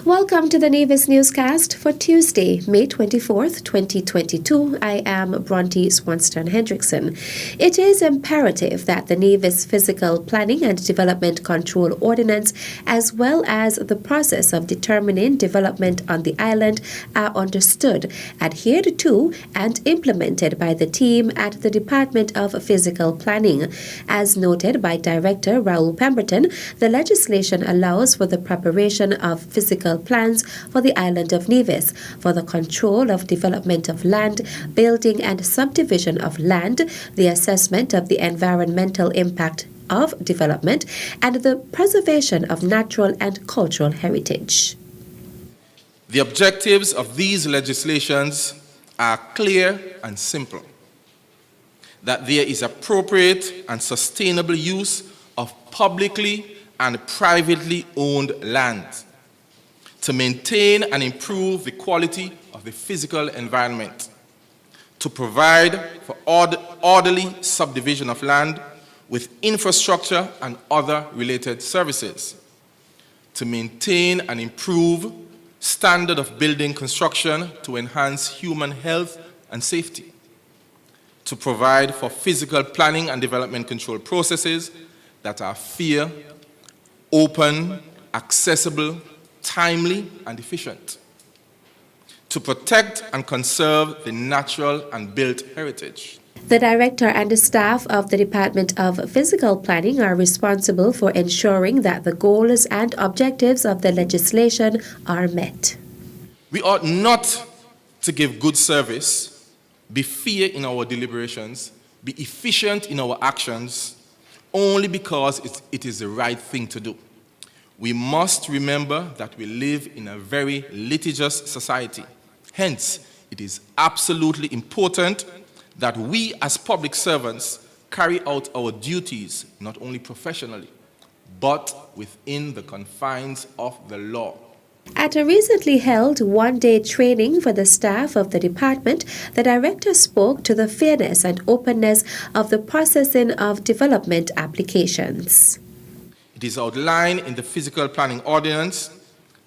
Welcome to the Nevis newscast for Tuesday, May 24th, 2022. I am Bronte Swanston Hendrickson. It is imperative that the Nevis Physical Planning and Development Control Ordinance, as well as the process of determining development on the island, are understood, adhered to, and implemented by the team at the Department of Physical Planning. As noted by Director Raoul Pemberton, the legislation allows for the preparation of physical plans for the island of Nevis for the control of development of land, building and subdivision of land, the assessment of the environmental impact of development, and the preservation of natural and cultural heritage. The objectives of these legislations are clear and simple: that there is appropriate and sustainable use of publicly and privately owned land, to maintain and improve the quality of the physical environment, to provide for orderly subdivision of land with infrastructure and other related services, to maintain and improve standard of building construction to enhance human health and safety, to provide for physical planning and development control processes that are fair, open, accessible, timely, and efficient, to protect and conserve the natural and built heritage. The director and the staff of the Department of Physical Planning are responsible for ensuring that the goals and objectives of the legislation are met. We ought not to give good service, be fair in our deliberations, be efficient in our actions, only because it is the right thing to do. We must remember that we live in a very litigious society. Hence, it is absolutely important that we as public servants carry out our duties not only professionally, but within the confines of the law. At a recently held one-day training for the staff of the department, the director spoke to the fairness and openness of the processing of development applications. It is outlined in the Physical Planning Ordinance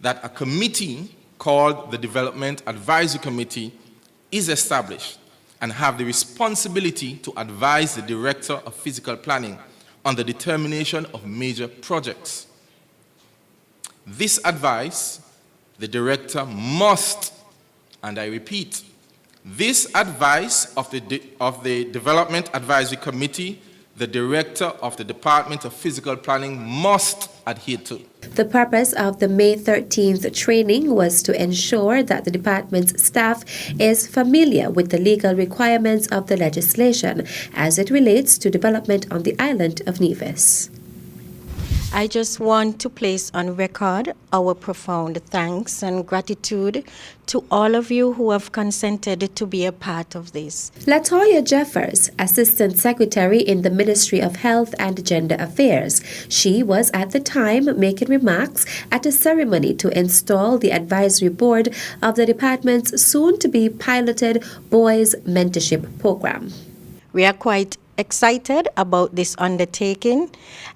that a committee called the Development Advisory Committee is established and have the responsibility to advise the Director of Physical Planning on the determination of major projects. This advice, the Director must, and I repeat, this advice of the Development Advisory Committee, the Director of the Department of Physical Planning must adhere to. The purpose of the May 13th training was to ensure that the department's staff is familiar with the legal requirements of the legislation as it relates to development on the island of Nevis. I just want to place on record our profound thanks and gratitude to all of you who have consented to be a part of this. Latoya Jeffers, Assistant Secretary in the Ministry of Health and Gender Affairs. She was at the time making remarks at a ceremony to install the advisory board of the department's soon-to-be piloted Boys Mentorship Programme. We are quite excited about this undertaking,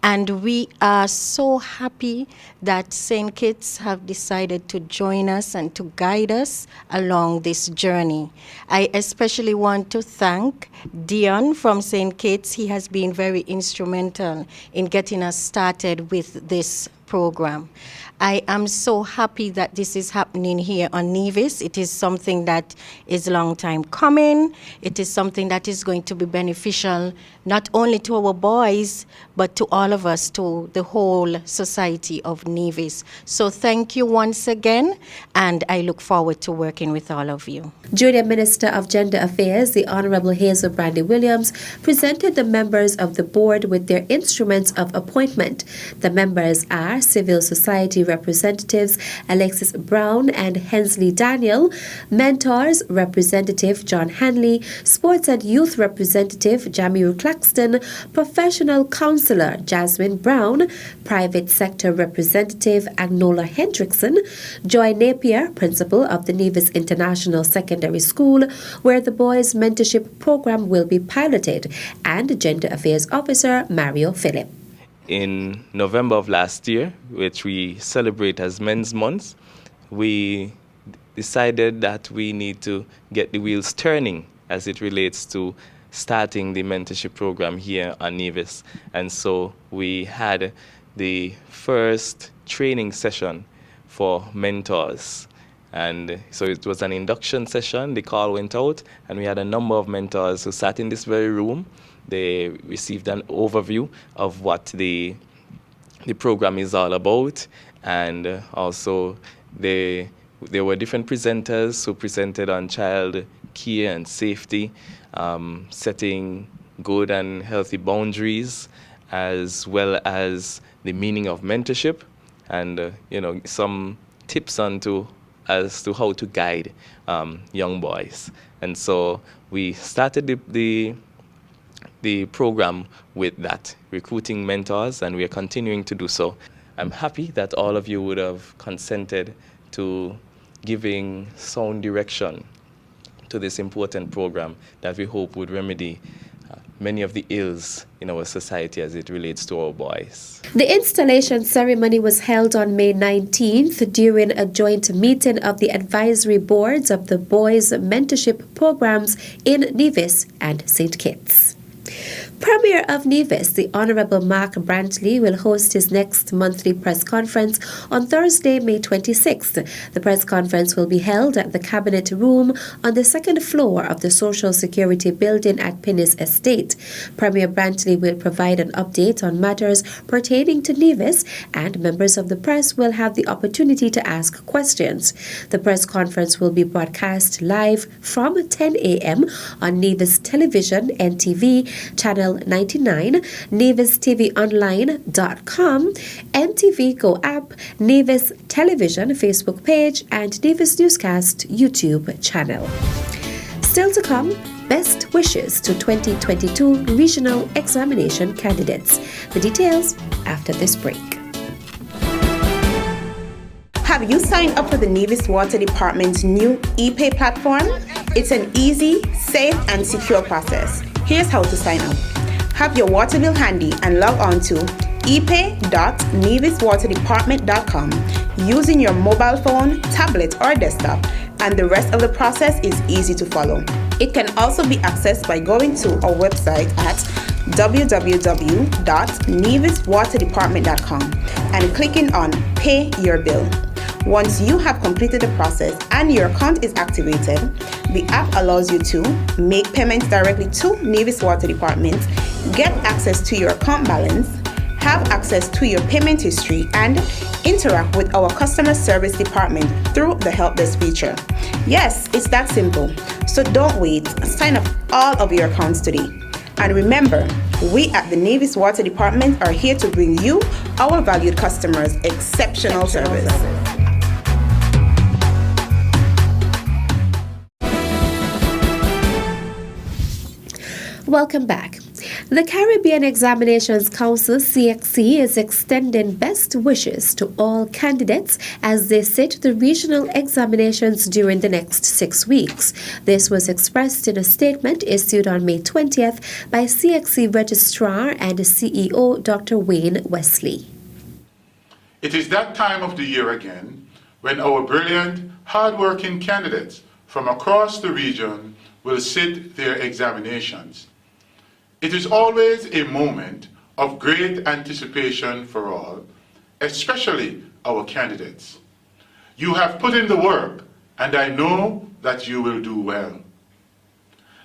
and we are so happy that St. Kitts have decided to join us and to guide us along this journey. I especially want to thank Dion from St. Kitts. He has been very instrumental in getting us started with this program. I am so happy that this is happening here on Nevis. It is something that is a long time coming. It is something that is going to be beneficial not only to our boys, but to all of us, to the whole society of Nevis. So thank you once again, and I look forward to working with all of you. Junior Minister of Gender Affairs, the Honorable Hazel Brandy Williams, presented the members of the board with their instruments of appointment. The members are civil society representatives Alexis Brown and Hensley Daniel, mentors Representative John Hanley, sports and youth representative Jamiru Claxton, professional counselor Jasmine Brown, private sector representative Agnola Hendrickson, Joy Napier, principal of the Nevis International Secondary School, where the Boys Mentorship Programme will be piloted, and Gender Affairs Officer Mario Phillip. In November of last year, which we celebrate as Men's Month, we decided that we need to get the wheels turning as it relates to starting the mentorship program here on Nevis. And so we had the first training session for mentors. And so it was an induction session. The call went out, and we had a number of mentors who sat in this very room. They received an overview of what the program is all about, and also there were different presenters who presented on child care and safety, setting good and healthy boundaries, as well as the meaning of mentorship, and some tips as to how to guide young boys. And so we started the program with that, recruiting mentors, and we are continuing to do so. I'm happy that all of you would have consented to giving sound direction to this important program that we hope would remedy many of the ills in our society as it relates to our boys. The installation ceremony was held on May 19th during a joint meeting of the advisory boards of the Boys Mentorship Programmes in Nevis and St. Kitts. Premier of Nevis, the Honourable Mark Brantley, will host his next monthly press conference on Thursday, May 26th. The press conference will be held at the Cabinet Room on the second floor of the Social Security Building at Pinnis Estate. Premier Brantley will provide an update on matters pertaining to Nevis, and members of the press will have the opportunity to ask questions. The press conference will be broadcast live from 10 a.m. on Nevis Television, NTV, Channel 99, nevistvonline.com, NTV Go app, Nevis Television Facebook page, and Nevis Newscast YouTube channel. Still to come, best wishes to 2022 regional examination candidates. The details after this break. Have you signed up for the Nevis Water Department's new ePay platform? It's an easy, safe, and secure process. Here's how to sign up. Have your water bill handy and log on to epay.neviswaterdepartment.com using your mobile phone, tablet, or desktop, and the rest of the process is easy to follow. It can also be accessed by going to our website at www.neviswaterdepartment.com and clicking on Pay Your Bill. Once you have completed the process and your account is activated, the app allows you to make payments directly to Nevis Water Department, get access to your account balance, have access to your payment history, and interact with our customer service department through the help desk feature. Yes, it's that simple. So don't wait. Sign up all of your accounts today. And remember, we at the Nevis Water Department are here to bring you, our valued customers, exceptional service. Welcome back. The Caribbean Examinations Council, CXC, is extending best wishes to all candidates as they sit the regional examinations during the next 6 weeks. This was expressed in a statement issued on May 20th by CXC Registrar and CEO Dr. Wayne Wesley. It is that time of the year again when our brilliant, hard-working candidates from across the region will sit their examinations. It is always a moment of great anticipation for all, especially our candidates. You have put in the work, and I know that you will do well.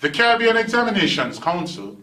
The Caribbean Examinations Council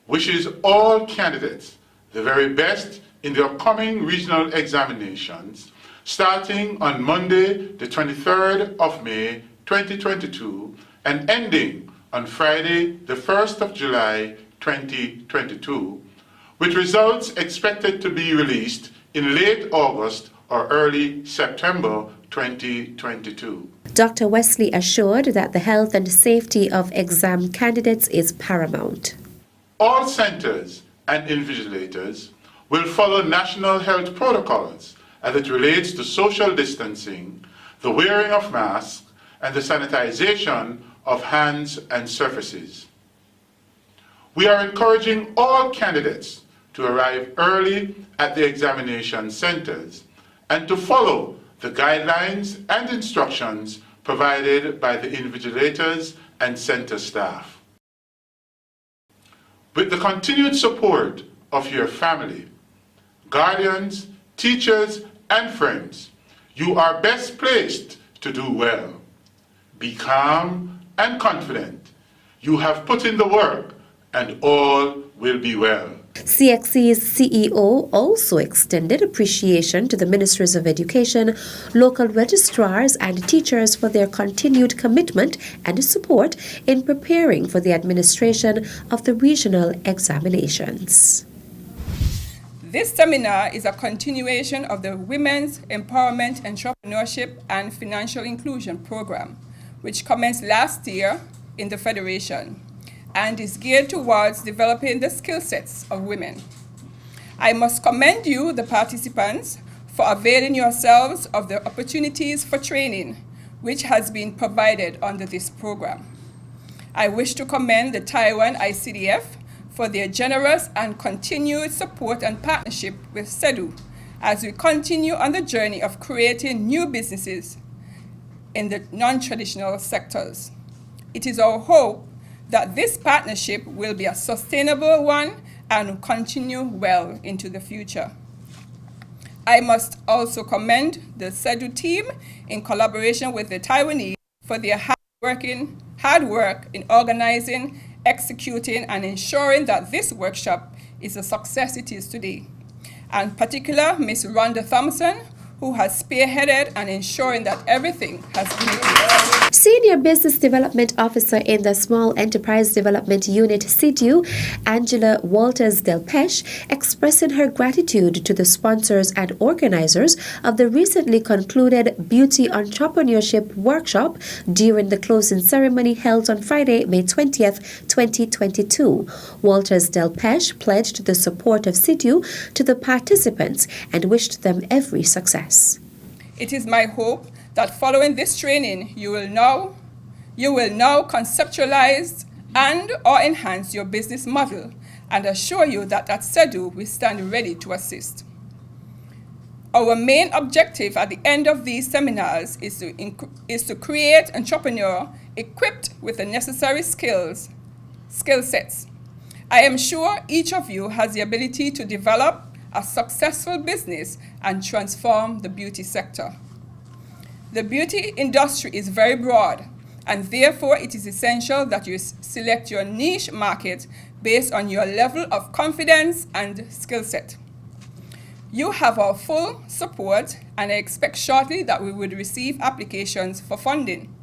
wishes all candidates the very best in the upcoming regional examinations, starting on Monday, the 23rd of May, 2022, and ending on Friday, the 1st of July, 2022, with results expected to be released in late August or early September 2022. Dr. Wesley assured that the health and safety of exam candidates is paramount. All centers and invigilators will follow national health protocols as it relates to social distancing, the wearing of masks, and the sanitization of hands and surfaces. We are encouraging all candidates to arrive early at the examination centers and to follow the guidelines and instructions provided by the invigilators and center staff. With the continued support of your family, guardians, teachers, and friends, you are best placed to do well. Be calm and confident. You have put in the work, and all will be well. CXC's CEO also extended appreciation to the Ministries of Education, local registrars and teachers for their continued commitment and support in preparing for the administration of the regional examinations. This seminar is a continuation of the Women's Empowerment, Entrepreneurship and Financial Inclusion Program, which commenced last year in the Federation and is geared towards developing the skill sets of women. I must commend you, the participants, for availing yourselves of the opportunities for training which has been provided under this program. I wish to commend the Taiwan ICDF for their generous and continued support and partnership with CEDU as we continue on the journey of creating new businesses in the non-traditional sectors. It is our hope that this partnership will be a sustainable one and continue well into the future. I must also commend the CEDU team in collaboration with the Taiwanese for their hard work in organizing, executing, and ensuring that this workshop is a success it is today. And particular Ms. Rhonda Thompson, who has spearheaded and ensuring that everything has been Senior Business Development Officer in the Small Enterprise Development Unit, CEDU, Angela Walters Delpeche, expressing her gratitude to the sponsors and organizers of the recently concluded Beauty Entrepreneurship Workshop during the closing ceremony held on Friday, May 20th, 2022. Walters Delpeche pledged the support of CEDU to the participants and wished them every success. It is my hope that following this training, you will now conceptualize and or enhance your business model and assure you that at CEDU we stand ready to assist. Our main objective at the end of these seminars is to create entrepreneurs equipped with the necessary skill sets. I am sure each of you has the ability to develop a successful business and transform the beauty sector. The beauty industry is very broad, and therefore it is essential that you select your niche market based on your level of confidence and skill set. You have our full support, and I expect shortly that we would receive applications for funding.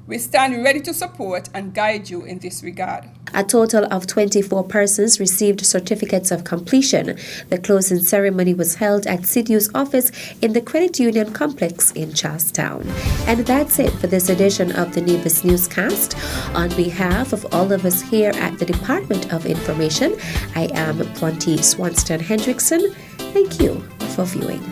We stand ready to support and guide you in this regard. A total of 24 persons received certificates of completion. The closing ceremony was held at CEDU's office in the Credit Union Complex in Charlestown. And that's it for this edition of the Nevis Newscast. On behalf of all of us here at the Department of Information, I am Bronte Swanston Hendrickson. Thank you for viewing.